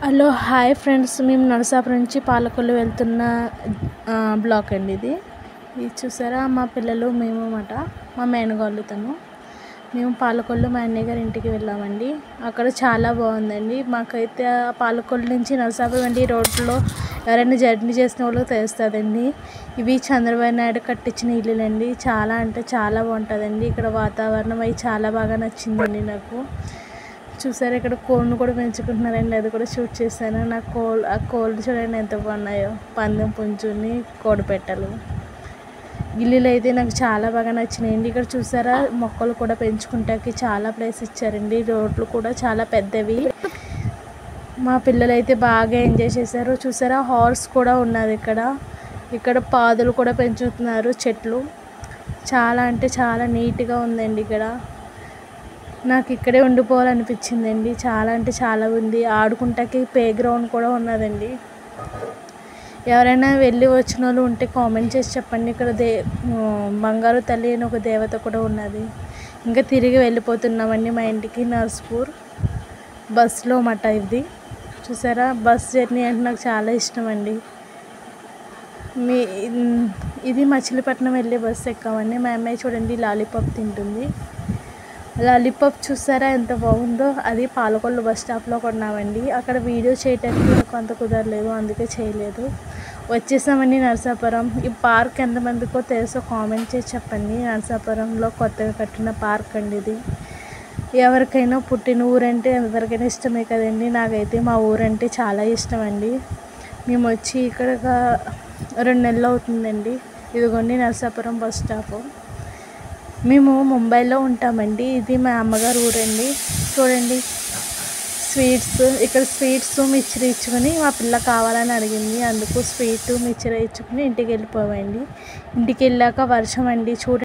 Hello hi friends, మేము నరసాపురం నుంచి పాలకొల్లు వెళ్తున్న బ్లాక్ అండి. ఇది చూసారా, మా పిల్లలు మేము మాట మా మేనగాళ్ళుతను మేము పాలకొల్లు మా అన్నయ్య గారి ఇంటికి వెళ్ళామండి. అక్కడ చాలా బాగుందండి. మాకైతే పాలకొల్లు నుంచి నరసాపురం వంటి రోడ్లో ఎవరైనా జర్నీ చేసిన వాళ్ళకి తెలుస్తుందండి. ఇవి చంద్రబాబు నాయుడు కట్టించిన ఇల్లులండి. చాలా అంటే చాలా బాగుంటుందండి. ఇక్కడ వాతావరణం అవి చాలా బాగా నచ్చిందండి నాకు. చూసారా, ఇక్కడ కోళ్ళు కూడా పెంచుకుంటున్నారండి. అది కూడా షూట్ చేశాను. ఆ కోళ్ళు చూడండి ఎంత బాగున్నాయో, పందెం పుంజుని కోడిపెట్టలు. ఇల్లులు అయితే నాకు చాలా బాగా నచ్చినాయండి. ఇక్కడ చూసారా, మొక్కలు కూడా పెంచుకుంటాకి చాలా ప్లేస్ ఇచ్చారండి. రోడ్లు కూడా చాలా పెద్దవి. మా పిల్లలు అయితే బాగా ఎంజాయ్ చేశారు. చూసారా, హార్స్ కూడా ఉన్నది ఇక్కడ పాదులు కూడా పెంచుతున్నారు. చెట్లు చాలా అంటే చాలా నీట్గా ఉందండి. ఇక్కడ నాకు ఇక్కడే ఉండిపోవాలనిపించిందండి. చాలా అంటే చాలా ఉంది. ఆడుకుంటాకి ప్లే గ్రౌండ్ కూడా ఉన్నదండి. ఎవరైనా వెళ్ళి వచ్చిన వాళ్ళు ఉంటే కామెంట్ చేసి చెప్పండి. ఇక్కడ బంగారు తల్లి అని ఒక దేవత కూడా ఉన్నది. ఇంకా తిరిగి వెళ్ళిపోతున్నామండి మా ఇంటికి. నర్సాపూర్ బస్సులో మాట ఇది. చూసారా, బస్ జర్నీ అంటే నాకు చాలా ఇష్టం అండి. ఇది మచిలీపట్నం వెళ్ళే బస్సు ఎక్కామండి. మా అమ్మాయి చూడండి లాలీపాప్ తింటుంది. లాలీపాప్ చూసారా ఎంత బాగుందో. అది పాలకొల్లు బస్ స్టాప్లో కొన్నామండి. అక్కడ వీడియో చేయడానికి నాకు అంత కుదరలేదు, అందుకే చేయలేదు. వచ్చేసామండి నరసాపురం. ఈ పార్క్ ఎంతమందికో తెలుసో కామెంట్ చేసి చెప్పండి. నరసాపురంలో కొత్తగా కట్టిన పార్క్ అండి ఇది. ఎవరికైనా పుట్టిన ఊరంటే ఎవరికైనా ఇష్టమే కదండి. నాకైతే మా ఊరంటే చాలా ఇష్టం అండి. మేము వచ్చి ఇక్కడ 2 నెలలు అవుతుందండి. ఇదిగోండి నరసాపురం బస్ స్టాప్. మేము ముంబైలో ఉంటామండి. ఇది మా అమ్మగారు ఊరండి. చూడండి, ఇక్కడ స్వీట్స్ మిక్చర్ ఇచ్చుకొని మా పిల్ల కావాలని అడిగింది. అందుకు స్వీట్ మిక్చర్ ఇచ్చుకొని ఇంటికి వెళ్ళిపోవండి. ఇంటికి వెళ్ళాక వర్షం అండి చూడండి.